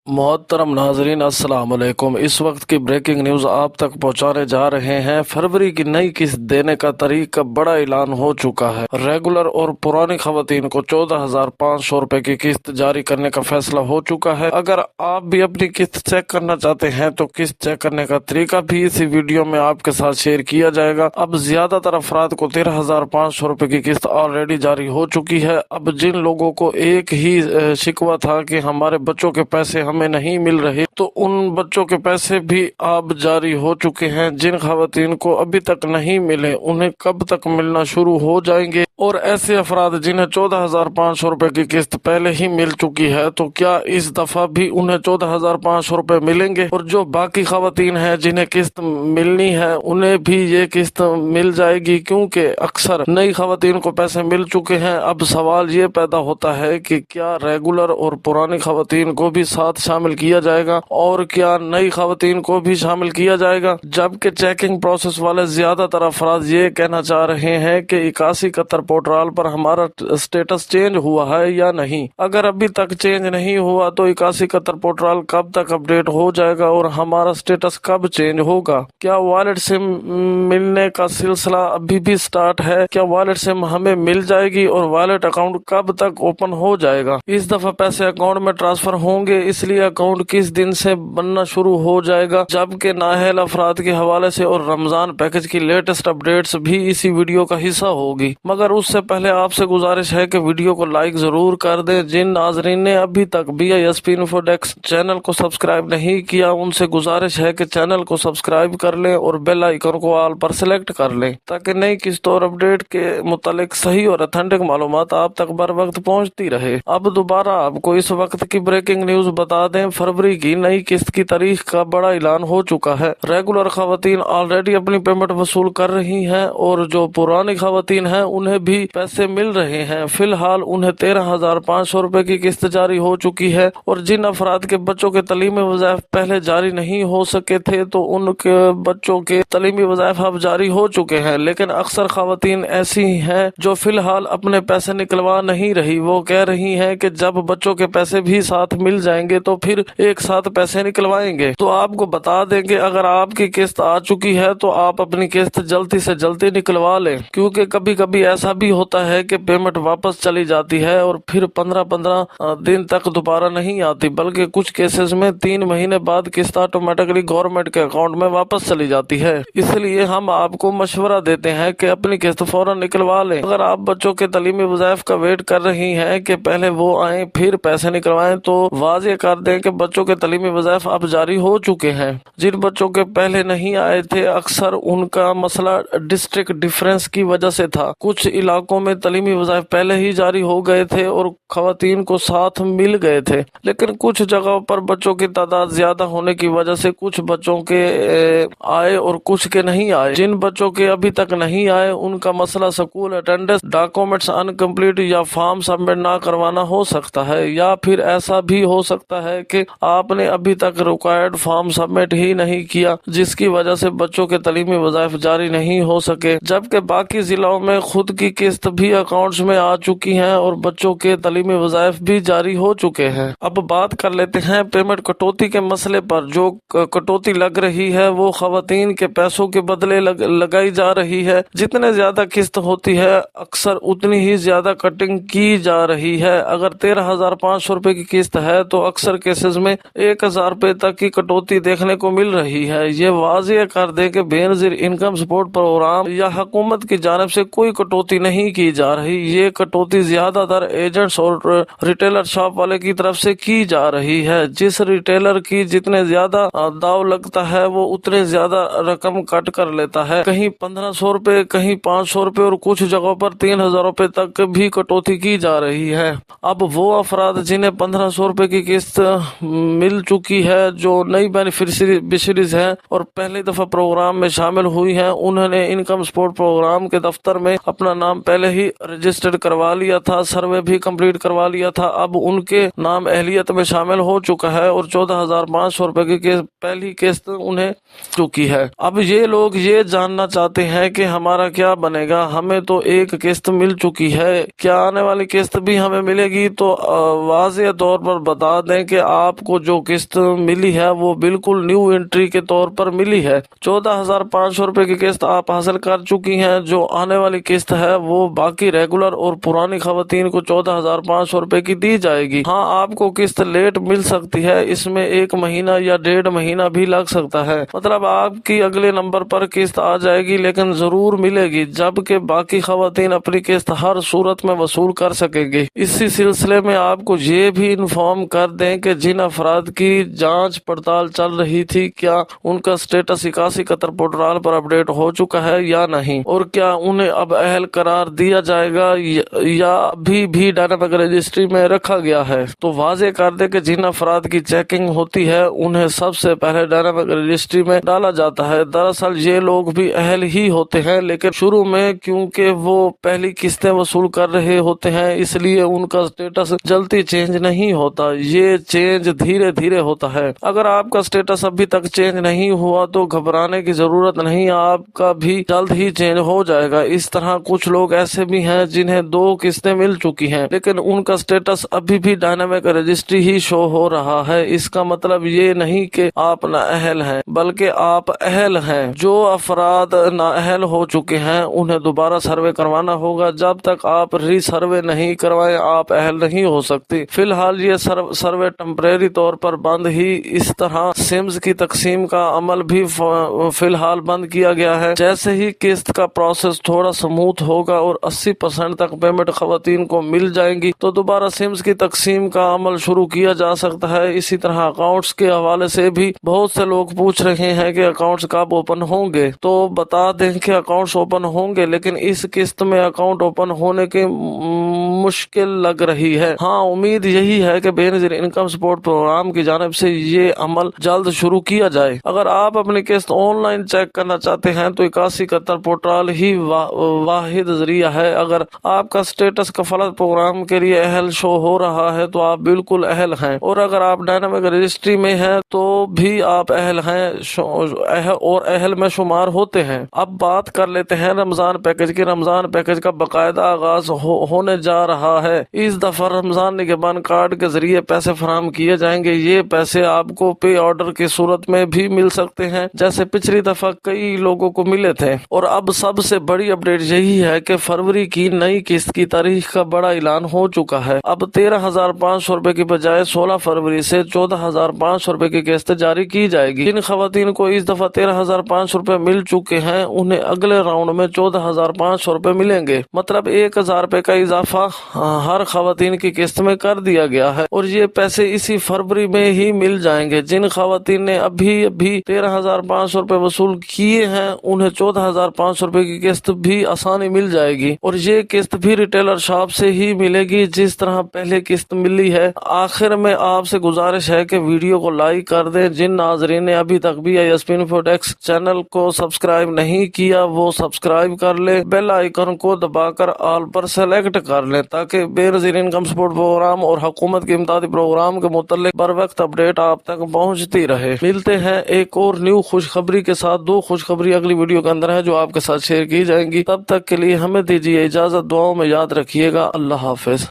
मोहतरम नाजरीन अस्सलाम वालेकुम। इस वक्त की ब्रेकिंग न्यूज़ आप तक पहुंचाने जा रहे हैं। फरवरी की नई किस्त देने का तारीख का बड़ा ऐलान हो चुका है। रेगुलर और पुरानी खवातीन को 14,500 रुपए की किस्त जारी करने का फैसला हो चुका है। अगर आप भी अपनी किस्त चेक करना चाहते हैं तो किस्त चेक करने का तरीका भी इसी वीडियो में आपके साथ शेयर किया जाएगा। अब ज्यादातर अफराद को 13,500 रुपए की किस्त ऑलरेडी जारी हो चुकी है। अब जिन लोगों को एक ही शिकवा था कि हमारे बच्चों के पैसे हमें नहीं मिल रहे, तो उन बच्चों के पैसे भी अब जारी हो चुके हैं। जिन खवातीन को अभी तक नहीं मिले उन्हें कब तक मिलना शुरू हो जाएंगे, और ऐसे अफराद जिन्हें 14,500 रुपए की किस्त पहले ही मिल चुकी है, तो क्या इस दफा भी उन्हें 14,500 रुपए मिलेंगे? और जो बाकी खवातीन हैं जिन्हें किस्त मिलनी है उन्हें भी ये किस्त मिल जाएगी, क्योंकि अक्सर नई खवातीन को पैसे मिल चुके हैं। अब सवाल ये पैदा होता है कि क्या रेगुलर और पुरानी खवातीन को भी साथ शामिल किया जाएगा, और क्या नई खवातीन को भी शामिल किया जाएगा? जबकि चेकिंग प्रोसेस वाले ज्यादातर अफराद ये कहना चाह रहे हैं कि 8171 पोर्टल पर हमारा स्टेटस चेंज हुआ है या नहीं। अगर अभी तक चेंज नहीं हुआ तो 8171 पोर्टल कब तक अपडेट हो जाएगा और हमारा स्टेटस कब चेंज होगा? क्या वॉलेट सिम मिलने का सिलसिला अभी भी स्टार्ट है? क्या वॉलेट सिम हमें मिल जाएगी और वॉलेट अकाउंट कब तक ओपन हो जाएगा? इस दफा पैसे अकाउंट में ट्रांसफर होंगे, इसलिए अकाउंट किस दिन से बनना शुरू हो जाएगा? जबकि नाअहल अफराद के हवाले से और रमजान पैकेज की लेटेस्ट अपडेट्स भी इसी वीडियो का हिस्सा होगी। मगर उससे पहले आपसे गुजारिश है कि वीडियो को लाइक जरूर कर दें। जिन नाजरीन ने अभी तक BISP इन्फोडेस्क चैनल को सब्सक्राइब नहीं किया, उनसे गुजारिश है कि चैनल को सब्सक्राइब कर लें और बेल आइकन को ऑल पर सिलेक्ट कर लें, ताकि नई किस्त और अपडेट के मुतालिक सही और ऑथेंटिक मालूमात आप तक बर वक्त पहुँचती रहे। अब दोबारा आपको इस वक्त की ब्रेकिंग न्यूज बता दें, फरवरी की नई किस्त की तारीख का बड़ा ऐलान हो चुका है। रेगुलर खवातीन ऑलरेडी अपनी पेमेंट वसूल कर रही हैं, और जो पुरानी खवातीन हैं उन्हें भी पैसे मिल रहे हैं। फिलहाल उन्हें 13,500 रुपए की किस्त जारी हो चुकी है, और जिन अफराद के बच्चों के तलीमी वज़ाइफ पहले जारी नहीं हो सके थे, तो उनके बच्चों के तलीमी वज़ाइफ अब जारी हो चुके हैं। लेकिन अक्सर खवातीन ऐसी हैं जो फिलहाल अपने पैसे निकलवा नहीं रही। वो कह रही हैं कि जब बच्चों के पैसे भी साथ मिल जाएंगे तो फिर एक साथ पैसे निकलवाएंगे। तो आपको बता देंगे, अगर आपकी किस्त आ चुकी है तो आप अपनी किस्त जल्दी से जल्दी निकलवा लें, क्योंकि कभी कभी ऐसा भी होता है कि पेमेंट वापस चली जाती है और फिर 15-15 दिन तक दोबारा नहीं आती, बल्कि कुछ केसेस में 3 महीने बाद किस्त ऑटोमेटिकली गवर्नमेंट के अकाउंट में वापस चली जाती है। इसलिए हम आपको मशवरा देते हैं कि अपनी किस्त फौरन निकलवा लें। अगर आप बच्चों के तलीमी वज़ाइफ का वेट कर रही हैं कि पहले वो आए फिर पैसे निकलवाएं, तो वाज़ेह कर दें कि बच्चों के तलीमी वज़ाइफ अब जारी हो चुके हैं। जिन बच्चों के पहले नहीं आए थे, अक्सर उनका मसला डिस्ट्रिक्ट डिफरेंस की वजह से था। कुछ इलाकों में तलीमी वज़ाइफ पहले ही जारी हो गए थे और खवातीन को साथ मिल गए थे, लेकिन कुछ जगहों पर बच्चों की तादाद ज्यादा होने की वजह से कुछ बच्चों के आए और कुछ के नहीं आए। जिन बच्चों के अभी तक नहीं आए उनका मसला स्कूल अटेंडेंस, डॉक्यूमेंट्स अनकम्प्लीट या फॉर्म सबमिट ना करवाना हो सकता है, या फिर ऐसा भी हो सकता है कि आपने अभी तक रिक्वायर्ड फॉर्म सबमिट ही नहीं किया, जिसकी वजह से बच्चों के तलीमी वज़ाइफ जारी नहीं हो सके। जबकि बाकी जिलों में खुद की किस्त भी अकाउंट्स में आ चुकी हैं और बच्चों के तलीमी वज़ाइफ भी जारी हो चुके हैं। अब बात कर लेते हैं पेमेंट कटौती के मसले पर। जो कटौती लग रही है वो खवातीन के पैसों के बदले लगाई जा रही है। जितने ज्यादा किस्त होती है अक्सर उतनी ही ज्यादा कटिंग की जा रही है। अगर 13,500 रुपए की किस्त है तो अक्सर केसेस में 1,000 रुपए तक की कटौती देखने को मिल रही है। ये वाज़ेह कर दे कि बेनज़ीर इनकम सपोर्ट प्रोग्राम या हुकूमत की जानिब से कोई कटौती नहीं की जा रही। ये कटौती ज्यादातर एजेंट्स और रिटेलर शॉप वाले की तरफ से की जा रही है। जिस रिटेलर की जितने ज्यादा दाव लगता है वो उतने ज्यादा रकम कट कर लेता है। कहीं 1,500 रुपए, कहीं 500 रुपए और कुछ जगहों पर 3,000 रुपए तक भी कटौती की जा रही है। अब वो अफराद जिन्हें 1,500 रुपए की किस्त मिल चुकी है, जो नई बेनिफिशरीज हैं और पहली दफा प्रोग्राम में शामिल हुई हैं, उन्होंने इनकम सपोर्ट प्रोग्राम के दफ्तर में अपना नाम पहले ही रजिस्टर्ड करवा लिया था, सर्वे भी कंप्लीट करवा लिया था। अब उनके नाम अहलियत में शामिल हो चुका है और 14,500 रुपए की पहली किस्त उन्हें चुकी है। अब ये लोग ये जानना चाहते हैं कि हमारा क्या बनेगा, हमें तो एक किस्त मिल चुकी है, क्या आने वाली किस्त भी हमें मिलेगी? तो वाज़ेह तौर पर बता दें कि कि आपको जो किस्त मिली है वो बिल्कुल न्यू एंट्री के तौर पर मिली है। 14,500 रुपए की किस्त आप हासिल कर चुकी हैं। जो आने वाली किस्त है वो बाकी रेगुलर और पुरानी खवातीन को 14,500 रुपए की दी जाएगी। हाँ, आपको किस्त लेट मिल सकती है, इसमें 1 महीना या 1.5 महीना भी लग सकता है। मतलब आपकी अगले नंबर पर किस्त आ जाएगी, लेकिन जरूर मिलेगी, जबकि बाकी खवातीन अपनी किस्त हर सूरत में वसूल कर सकेंगे। इसी सिलसिले में आपको ये भी इन्फॉर्म कर दें कि जिन अफराद की जांच पड़ताल चल रही थी, क्या उनका स्टेटस 81 कतर पोर्टल पर अपडेट हो चुका है या नहीं, और क्या उन्हें अब अहल करार दिया जाएगा या अभी भी डायनामिक रजिस्ट्री में रखा गया है। तो वाजे कर दे कि जिन अफराद की चेकिंग होती है उन्हें सबसे पहले डायनामिक रजिस्ट्री में डाला जाता है। दरअसल ये लोग भी अहल ही होते हैं, लेकिन शुरू में क्योंकि वो पहली किस्तें वसूल कर रहे होते हैं, इसलिए उनका स्टेटस जल्दी चेंज नहीं होता। ये चेंज धीरे धीरे होता है। अगर आपका स्टेटस अभी तक चेंज नहीं हुआ तो घबराने की जरूरत नहीं, आपका भी जल्द ही चेंज हो जाएगा। इस तरह कुछ लोग ऐसे भी हैं जिन्हें 2 किस्तें मिल चुकी हैं, लेकिन उनका स्टेटस अभी भी डायनामिक रजिस्ट्री ही शो हो रहा है। इसका मतलब ये नहीं कि आप नाअहल हैं, बल्कि आप अहल हैं। जो अफराद नाअहल हो चुके हैं उन्हें दोबारा सर्वे करवाना होगा। जब तक आप री सर्वे नहीं करवाएं आप अहल नहीं हो सकती। फिलहाल ये सर्वे टेम्परेरी तौर पर बंद ही। इस तरह सिम्स की तकसीम का अमल भी फिलहाल बंद किया गया है। जैसे ही किस्त का प्रोसेस थोड़ा स्मूथ होगा और 80% तक पेमेंट खवातीन को मिल जाएंगी तो दोबारा सिम्स की तकसीम का अमल शुरू किया जा सकता है। इसी तरह अकाउंट्स के हवाले से भी बहुत से लोग पूछ रहे हैं कि अकाउंट्स कब ओपन होंगे। तो बता दें कि अकाउंट्स ओपन होंगे, लेकिन इस किस्त में अकाउंट ओपन होने की मुश्किल लग रही है। हाँ, उम्मीद यही है कि बेनजीर इनकम सपोर्ट प्रोग्राम की जानिब से ये अमल जल्द शुरू किया जाए। अगर आप अपनी किस्त ऑनलाइन चेक करना चाहते हैं तो 81 कतर पोर्टल ही वाहिद जरिया है। अगर आपका स्टेटस कफालत प्रोग्राम के लिए अहल शो हो रहा है तो आप बिल्कुल अहल हैं, और अगर आप डायनामिक रजिस्ट्री में हैं तो भी आप अहल हैं और अहल में शुमार होते हैं। अब बात कर लेते हैं रमजान पैकेज की। रमजान पैकेज का बाकायदा आगाज होने जा रहा है। इस दफा रमजान निगहबान कार्ड के जरिए पैसे फराहम किए जाएंगे। ये पैसे आपको पे ऑर्डर की सूरत में भी मिल सकते हैं, जैसे पिछली दफा कई लोगों को मिले थे। और अब सबसे बड़ी अपडेट यही है कि फरवरी की नई किस्त की तारीख का बड़ा ऐलान हो चुका है। अब 13,500 रुपए की बजाय 16 फरवरी से 14,500 रुपए की किस्त जारी की जाएगी। जिन खवातीन को इस दफा 13,500 रुपए मिल चुके हैं उन्हें अगले राउंड में 14,500 रुपए मिलेंगे। मतलब 1,000 रुपए का इजाफा हर खवातीन की किस्त में कर दिया गया है, और ये पैसे इसी फरवरी में ही मिल जाएंगे। जिन खवातीन ने अभी 13,500 रुपए वसूल किए हैं उन्हें 14,500 रुपए की किस्त भी आसानी मिल जाएगी, और ये किस्त भी रिटेलर शॉप से ही मिलेगी जिस तरह पहले किस्त मिली है। आखिर में आपसे गुजारिश है कि वीडियो को लाइक कर दें। जिन नाजरीन ने अभी तक भी ISP इन्फोटेक्स चैनल को सब्सक्राइब नहीं किया वो सब्सक्राइब कर ले, बेल आइकन को दबाकर ऑल पर सेलेक्ट कर ले, ताकि बेनजीर इनकम सपोर्ट प्रोग्राम और हुकूमत के इमदादी प्रोग्राम के मुतल्लिक बर वक्त अपडेट आप तक पहुंचती रहे। मिलते हैं एक और न्यू खुशखबरी के साथ। 2 खुशखबरी अगली वीडियो के अंदर है जो आपके साथ शेयर की जाएंगी। तब तक के लिए हमें दीजिए इजाजत। दुआओं में याद रखिएगा। अल्लाह हाफिज।